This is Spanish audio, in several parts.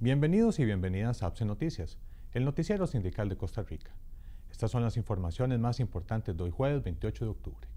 Bienvenidos y bienvenidas a APSE Noticias, el noticiero sindical de Costa Rica. Estas son las informaciones más importantes de hoy jueves 28 de octubre.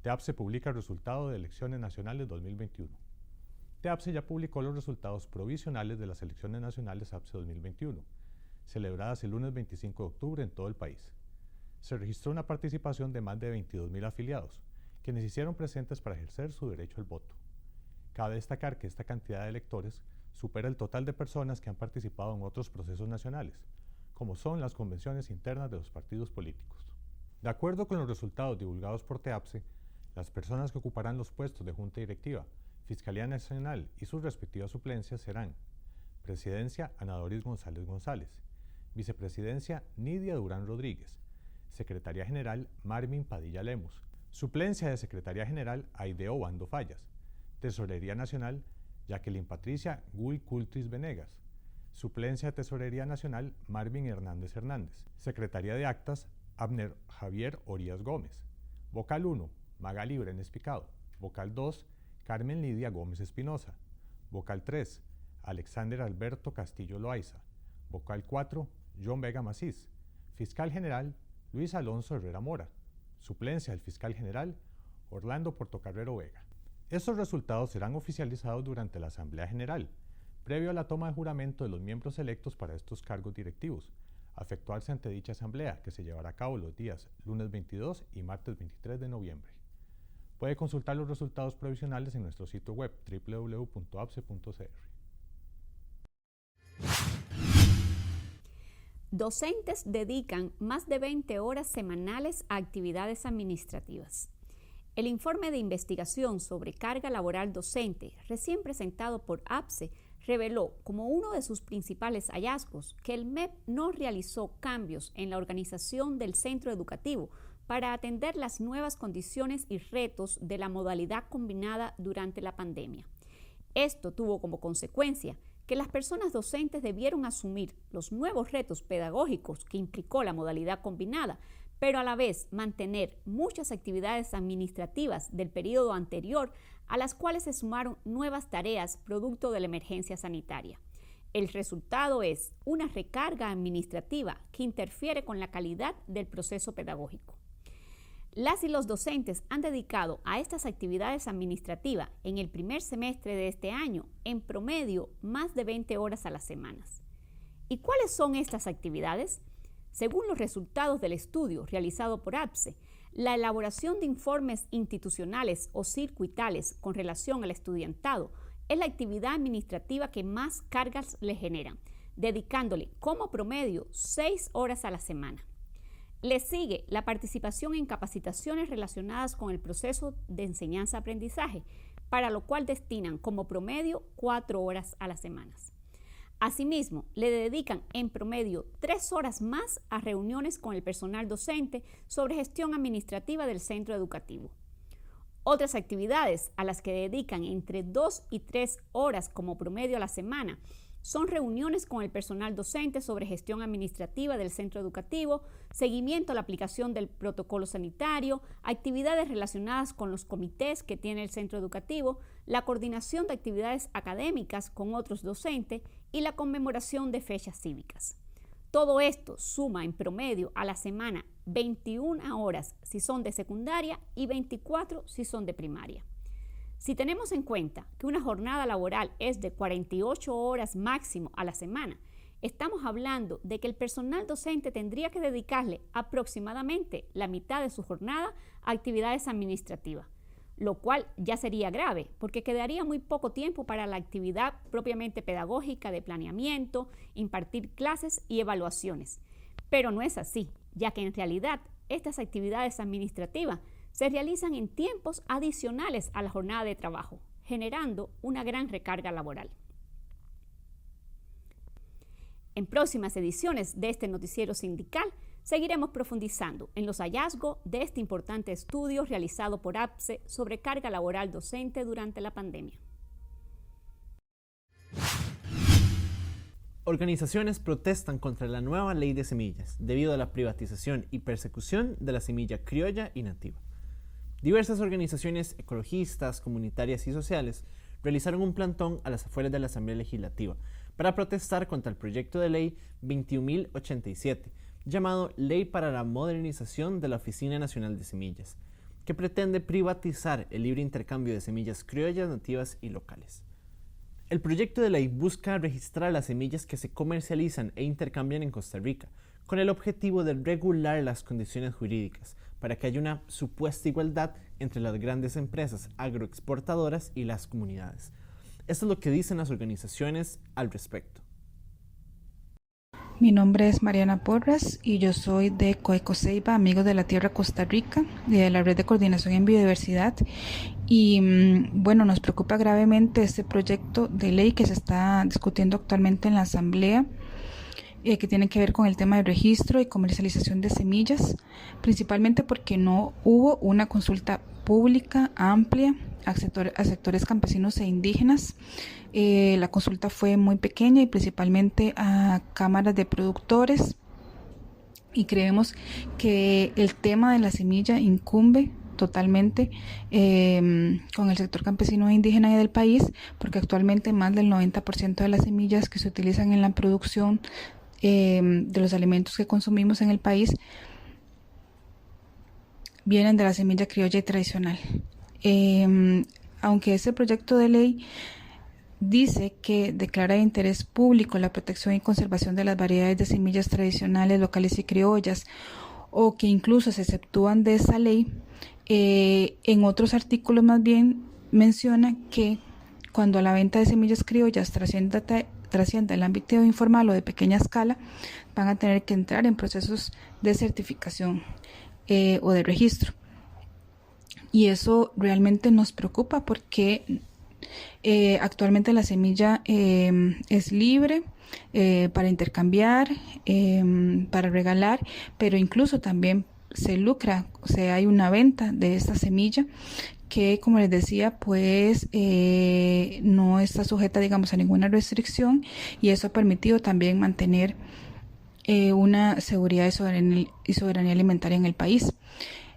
TEAPSE publica el resultado de elecciones nacionales 2021. TEAPSE ya publicó los resultados provisionales de las elecciones nacionales APSE 2021, celebradas el lunes 25 de octubre en todo el país. Se registró una participación de más de 22.000 afiliados, quienes hicieron presentes para ejercer su derecho al voto. Cabe destacar que esta cantidad de electores supera el total de personas que han participado en otros procesos nacionales, como son las convenciones internas de los partidos políticos. De acuerdo con los resultados divulgados por TEAPSE, las personas que ocuparán los puestos de Junta Directiva, Fiscalía Nacional y sus respectivas suplencias serán: Presidencia, Ana Doris González González; Vicepresidencia, Nidia Durán Rodríguez; Secretaría General, Marvin Padilla Lemos; Suplencia de Secretaría General, Aide Obando Fallas; Tesorería Nacional, Jacqueline Patricia Gui Cultris Venegas; Suplencia de Tesorería Nacional, Marvin Hernández Hernández; Secretaría de Actas, Abner Javier Orías Gómez; Vocal 1, Magali Brenes Picado; Vocal 2, Carmen Lidia Gómez Espinosa; Vocal 3, Alexander Alberto Castillo Loaiza; Vocal 4, John Vega Macís; Fiscal General, Luis Alonso Herrera Mora; Suplencia del Fiscal General, Orlando Portocarrero Vega. Estos resultados serán oficializados durante la Asamblea General, previo a la toma de juramento de los miembros electos para estos cargos directivos, a efectuarse ante dicha asamblea, que se llevará a cabo los días lunes 22 y martes 23 de noviembre. Puede consultar los resultados provisionales en nuestro sitio web www.apse.cr. Docentes dedican más de 20 horas semanales a actividades administrativas. El informe de investigación sobre carga laboral docente, recién presentado por APSE, reveló como uno de sus principales hallazgos que el MEP no realizó cambios en la organización del centro educativo para atender las nuevas condiciones y retos de la modalidad combinada durante la pandemia. Esto tuvo como consecuencia que las personas docentes debieron asumir los nuevos retos pedagógicos que implicó la modalidad combinada, pero a la vez mantener muchas actividades administrativas del periodo anterior, a las cuales se sumaron nuevas tareas producto de la emergencia sanitaria. El resultado es una recarga administrativa que interfiere con la calidad del proceso pedagógico. Las y los docentes han dedicado a estas actividades administrativas en el primer semestre de este año, en promedio, más de 20 horas a la semana. ¿Y cuáles son estas actividades? Según los resultados del estudio realizado por APSE, la elaboración de informes institucionales o circuitales con relación al estudiantado es la actividad administrativa que más cargas le generan, dedicándole como promedio 6 horas a la semana. Le sigue la participación en capacitaciones relacionadas con el proceso de enseñanza-aprendizaje, para lo cual destinan como promedio 4 horas a la semana. Asimismo, le dedican en promedio 3 horas más a reuniones con el personal docente sobre gestión administrativa del centro educativo. Otras actividades a las que dedican entre 2 y 3 horas como promedio a la semana son reuniones con el personal docente sobre gestión administrativa del centro educativo, seguimiento a la aplicación del protocolo sanitario, actividades relacionadas con los comités que tiene el centro educativo, la coordinación de actividades académicas con otros docentes y la conmemoración de fechas cívicas. Todo esto suma en promedio a la semana 21 horas si son de secundaria y 24 si son de primaria. Si tenemos en cuenta que una jornada laboral es de 48 horas máximo a la semana, estamos hablando de que el personal docente tendría que dedicarle aproximadamente la mitad de su jornada a actividades administrativas, lo cual ya sería grave porque quedaría muy poco tiempo para la actividad propiamente pedagógica de planeamiento, impartir clases y evaluaciones. Pero no es así, ya que en realidad estas actividades administrativas se realizan en tiempos adicionales a la jornada de trabajo, generando una gran recarga laboral. En próximas ediciones de este noticiero sindical, seguiremos profundizando en los hallazgos de este importante estudio realizado por APSE sobre carga laboral docente durante la pandemia. Organizaciones protestan contra la nueva ley de semillas debido a la privatización y persecución de la semilla criolla y nativa. Diversas organizaciones ecologistas, comunitarias y sociales realizaron un plantón a las afueras de la Asamblea Legislativa para protestar contra el proyecto de ley 21.087, llamado Ley para la Modernización de la Oficina Nacional de Semillas, que pretende privatizar el libre intercambio de semillas criollas, nativas y locales. El proyecto de ley busca registrar las semillas que se comercializan e intercambian en Costa Rica, con el objetivo de regular las condiciones jurídicas para que haya una supuesta igualdad entre las grandes empresas agroexportadoras y las comunidades. Esto es lo que dicen las organizaciones al respecto. Mi nombre es Mariana Porras y yo soy de Coecoseiba, Amigos de la Tierra Costa Rica, de la Red de Coordinación en Biodiversidad. Y bueno, nos preocupa gravemente este proyecto de ley que se está discutiendo actualmente en la Asamblea, que tiene que ver con el tema de registro y comercialización de semillas, principalmente porque no hubo una consulta pública amplia a sectores campesinos e indígenas. La consulta fue muy pequeña y principalmente a cámaras de productores, y creemos que el tema de la semilla incumbe totalmente con el sector campesino e indígena del país, porque actualmente más del 90% de las semillas que se utilizan en la producción de los alimentos que consumimos en el país vienen de la semilla criolla y tradicional. Aunque ese proyecto de ley dice que declara de interés público la protección y conservación de las variedades de semillas tradicionales, locales y criollas, o que incluso se exceptúan de esa ley, en otros artículos más bien menciona que cuando la venta de semillas criollas trascienda el ámbito informal o de pequeña escala, van a tener que entrar en procesos de certificación o de registro. Y eso realmente nos preocupa porque actualmente la semilla es libre para intercambiar, para regalar, pero incluso también se lucra, o sea, hay una venta de esta semilla que, como les decía, pues no está sujeta, digamos, a ninguna restricción, y eso ha permitido también mantener una seguridad y soberanía alimentaria en el país.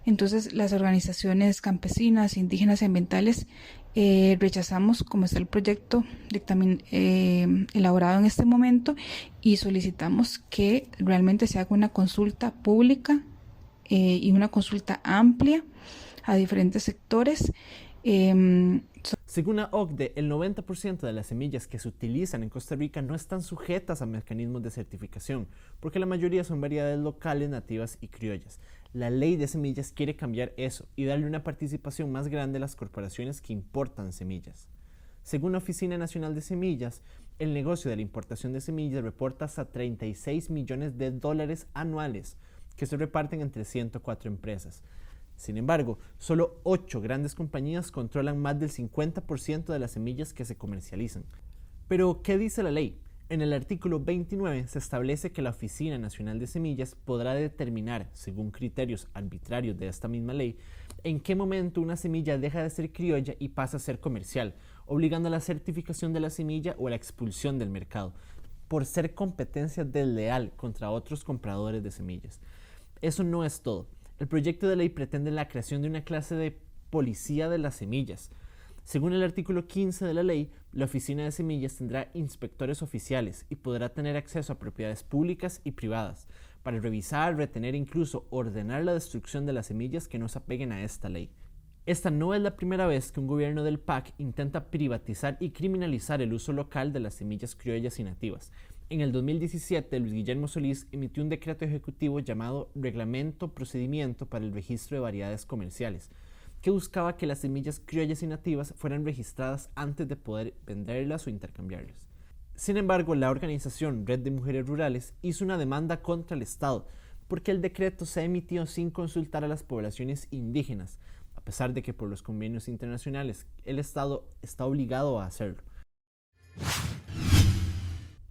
Entonces, las organizaciones campesinas, indígenas y ambientales rechazamos como está el proyecto dictamen elaborado en este momento, y solicitamos que realmente se haga una consulta pública y una consulta amplia a diferentes sectores. Según la OCDE, el 90% de las semillas que se utilizan en Costa Rica no están sujetas a mecanismos de certificación, porque la mayoría son variedades locales, nativas y criollas. La ley de semillas quiere cambiar eso y darle una participación más grande a las corporaciones que importan semillas. Según la Oficina Nacional de Semillas, el negocio de la importación de semillas reporta hasta $36 millones anuales, que se reparten entre 104 empresas. Sin embargo, solo 8 grandes compañías controlan más del 50% de las semillas que se comercializan. Pero, ¿qué dice la ley? En el artículo 29 se establece que la Oficina Nacional de Semillas podrá determinar, según criterios arbitrarios de esta misma ley, en qué momento una semilla deja de ser criolla y pasa a ser comercial, obligando a la certificación de la semilla o a la expulsión del mercado, por ser competencia desleal contra otros compradores de semillas. Eso no es todo. El proyecto de ley pretende la creación de una clase de policía de las semillas. Según el artículo 15 de la ley, la Oficina de Semillas tendrá inspectores oficiales y podrá tener acceso a propiedades públicas y privadas para revisar, retener e incluso ordenar la destrucción de las semillas que no se apeguen a esta ley. Esta no es la primera vez que un gobierno del PAC intenta privatizar y criminalizar el uso local de las semillas criollas y nativas. En el 2017, Luis Guillermo Solís emitió un decreto ejecutivo llamado Reglamento Procedimiento para el Registro de Variedades Comerciales, que buscaba que las semillas criollas y nativas fueran registradas antes de poder venderlas o intercambiarlas. Sin embargo, la organización Red de Mujeres Rurales hizo una demanda contra el Estado porque el decreto se ha emitido sin consultar a las poblaciones indígenas, a pesar de que por los convenios internacionales el Estado está obligado a hacerlo.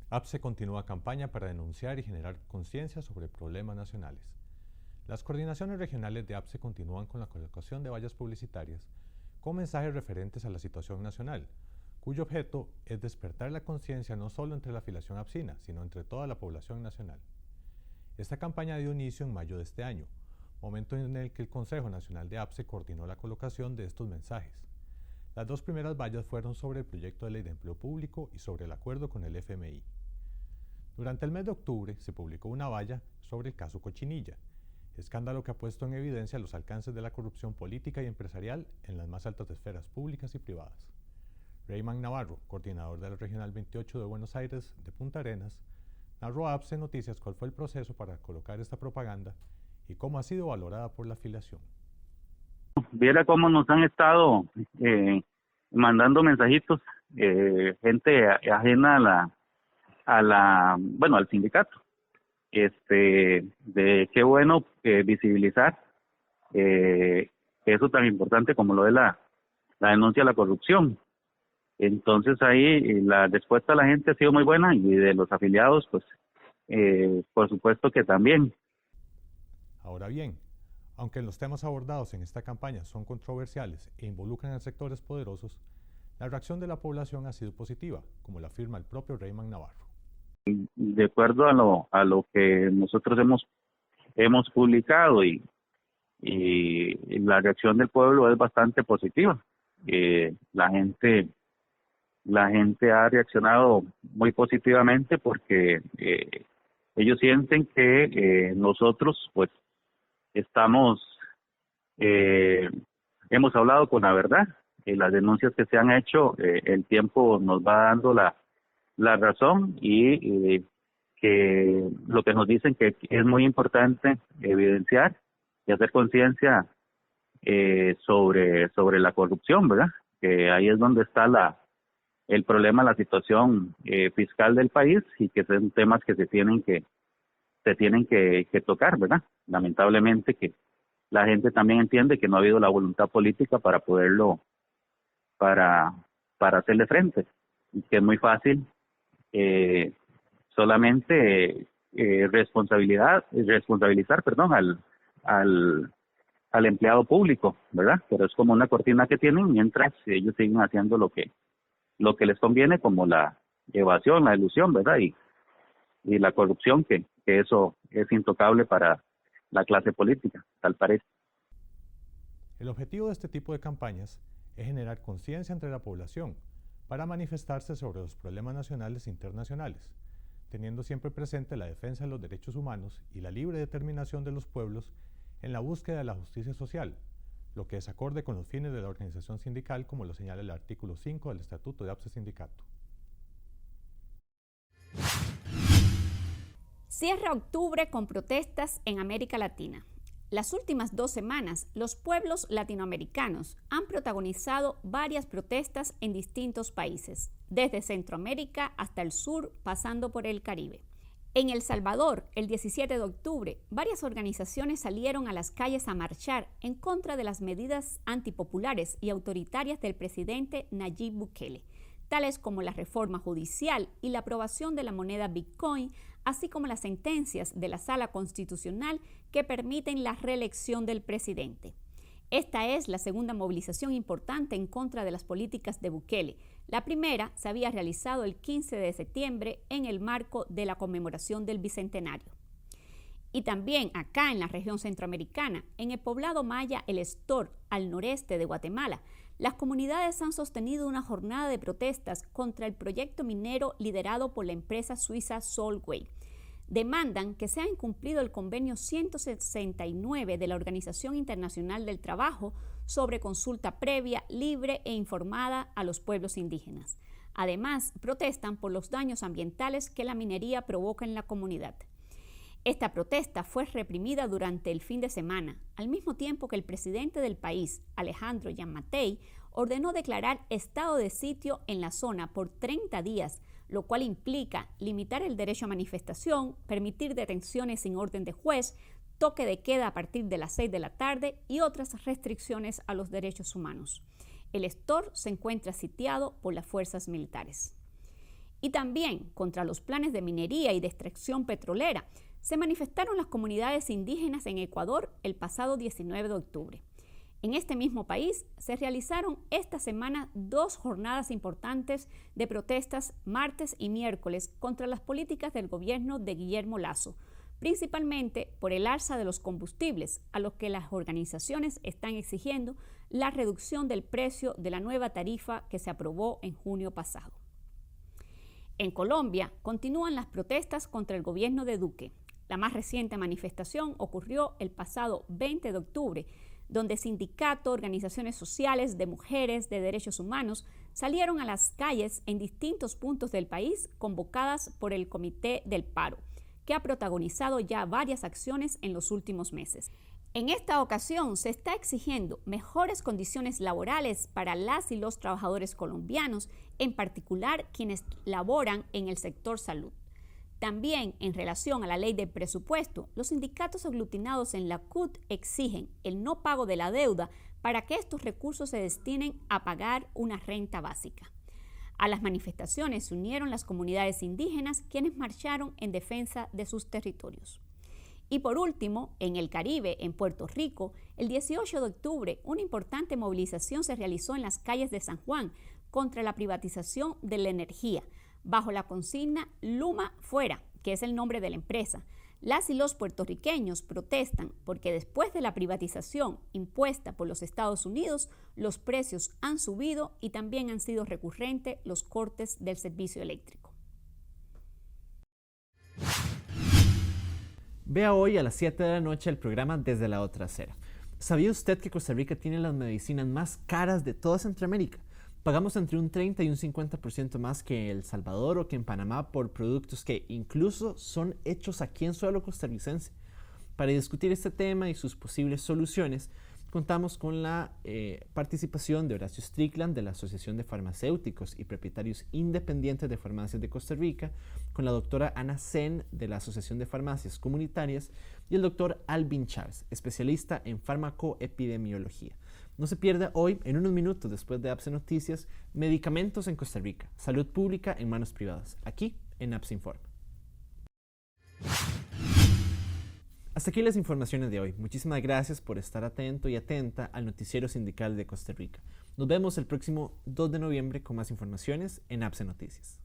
APSE continúa campaña para denunciar y generar conciencia sobre problemas nacionales. Las coordinaciones regionales de APSE continúan con la colocación de vallas publicitarias con mensajes referentes a la situación nacional, cuyo objeto es despertar la conciencia no solo entre la afiliación apsina, sino entre toda la población nacional. Esta campaña dio inicio en mayo de este año, momento en el que el Consejo Nacional de APSE coordinó la colocación de estos mensajes. Las dos primeras vallas fueron sobre el proyecto de ley de empleo público y sobre el acuerdo con el FMI. Durante el mes de octubre se publicó una valla sobre el caso Cochinilla, escándalo que ha puesto en evidencia los alcances de la corrupción política y empresarial en las más altas esferas públicas y privadas. Rayman Navarro, coordinador de la Regional 28 de Buenos Aires de Punta Arenas, narró a APSE Noticias cuál fue el proceso para colocar esta propaganda y cómo ha sido valorada por la afiliación. Viera cómo nos han estado mandando mensajitos, gente ajena al sindicato. De qué bueno visibilizar eso tan importante como lo de la denuncia a la corrupción. Entonces ahí la respuesta de la gente ha sido muy buena y de los afiliados, pues por supuesto que también. Ahora bien, aunque los temas abordados en esta campaña son controversiales e involucran a sectores poderosos, la reacción de la población ha sido positiva, como lo afirma el propio Rayman Navarro. De acuerdo a lo que nosotros hemos publicado y la reacción del pueblo es bastante positiva. La gente ha reaccionado muy positivamente porque ellos sienten que nosotros pues hemos hablado con la verdad. Las denuncias que se han hecho, el tiempo nos va dando la razón y que lo que nos dicen que es muy importante evidenciar y hacer conciencia sobre la corrupción, ¿verdad? Que ahí es donde está el problema, la situación fiscal del país y que son temas que se tienen que tocar, ¿verdad? Lamentablemente que la gente también entiende que no ha habido la voluntad política para hacerle frente y que es muy fácil solamente responsabilizar al empleado público, ¿verdad? Pero es como una cortina que tienen mientras ellos siguen haciendo lo que les conviene, como la evasión, la elusión, ¿verdad? Y la corrupción, que eso es intocable para la clase política, tal parece. El objetivo de este tipo de campañas es generar conciencia entre la población para manifestarse sobre los problemas nacionales e internacionales, teniendo siempre presente la defensa de los derechos humanos y la libre determinación de los pueblos en la búsqueda de la justicia social, lo que es acorde con los fines de la organización sindical, como lo señala el artículo 5 del Estatuto de APSE Sindicato. Cierra octubre con protestas en América Latina. Las últimas 2 semanas, los pueblos latinoamericanos han protagonizado varias protestas en distintos países, desde Centroamérica hasta el sur, pasando por el Caribe. En El Salvador, el 17 de octubre, varias organizaciones salieron a las calles a marchar en contra de las medidas antipopulares y autoritarias del presidente Nayib Bukele, tales como la reforma judicial y la aprobación de la moneda Bitcoin, así como las sentencias de la Sala Constitucional que permiten la reelección del presidente. Esta es la segunda movilización importante en contra de las políticas de Bukele. La primera se había realizado el 15 de septiembre en el marco de la conmemoración del Bicentenario. Y también acá en la región centroamericana, en el poblado maya El Estor, al noreste de Guatemala, las comunidades han sostenido una jornada de protestas contra el proyecto minero liderado por la empresa suiza Solvay. Demandan que sea incumplido el convenio 169 de la Organización Internacional del Trabajo sobre consulta previa, libre e informada a los pueblos indígenas. Además, protestan por los daños ambientales que la minería provoca en la comunidad. Esta protesta fue reprimida durante el fin de semana, al mismo tiempo que el presidente del país, Alejandro Giammattei, ordenó declarar estado de sitio en la zona por 30 días, lo cual implica limitar el derecho a manifestación, permitir detenciones sin orden de juez, toque de queda a partir de las 6 de la tarde y otras restricciones a los derechos humanos. El Estor se encuentra sitiado por las fuerzas militares. Y también contra los planes de minería y de extracción petrolera, se manifestaron las comunidades indígenas en Ecuador el pasado 19 de octubre. En este mismo país se realizaron esta semana 2 jornadas importantes de protestas martes y miércoles contra las políticas del gobierno de Guillermo Lasso, principalmente por el alza de los combustibles, a los que las organizaciones están exigiendo la reducción del precio de la nueva tarifa que se aprobó en junio pasado. En Colombia continúan las protestas contra el gobierno de Duque. La más reciente manifestación ocurrió el pasado 20 de octubre, donde sindicatos, organizaciones sociales, de mujeres, de derechos humanos, salieron a las calles en distintos puntos del país convocadas por el Comité del Paro, que ha protagonizado ya varias acciones en los últimos meses. En esta ocasión se está exigiendo mejores condiciones laborales para las y los trabajadores colombianos, en particular quienes laboran en el sector salud. También, en relación a la ley de presupuesto, los sindicatos aglutinados en la CUT exigen el no pago de la deuda para que estos recursos se destinen a pagar una renta básica. A las manifestaciones se unieron las comunidades indígenas, quienes marcharon en defensa de sus territorios. Y por último, en el Caribe, en Puerto Rico, el 18 de octubre, una importante movilización se realizó en las calles de San Juan contra la privatización de la energía, bajo la consigna Luma Fuera, que es el nombre de la empresa. Las y los puertorriqueños protestan porque después de la privatización impuesta por los Estados Unidos, los precios han subido y también han sido recurrentes los cortes del servicio eléctrico. Vea hoy a las 7 de la noche el programa Desde la Otra Acera. ¿Sabía usted que Costa Rica tiene las medicinas más caras de toda Centroamérica? Pagamos entre un 30 y un 50% más que en El Salvador o que en Panamá por productos que incluso son hechos aquí en suelo costarricense. Para discutir este tema y sus posibles soluciones, contamos con la participación de Horacio Strickland de la Asociación de Farmacéuticos y Propietarios Independientes de Farmacias de Costa Rica, con la doctora Ana Sen de la Asociación de Farmacias Comunitarias y el doctor Alvin Chávez, especialista en farmacoepidemiología. No se pierda hoy, en unos minutos después de APSE Noticias, Medicamentos en Costa Rica, Salud Pública en Manos Privadas, aquí en APSE Informa. Hasta aquí las informaciones de hoy. Muchísimas gracias por estar atento y atenta al Noticiero Sindical de Costa Rica. Nos vemos el próximo 2 de noviembre con más informaciones en APSE Noticias.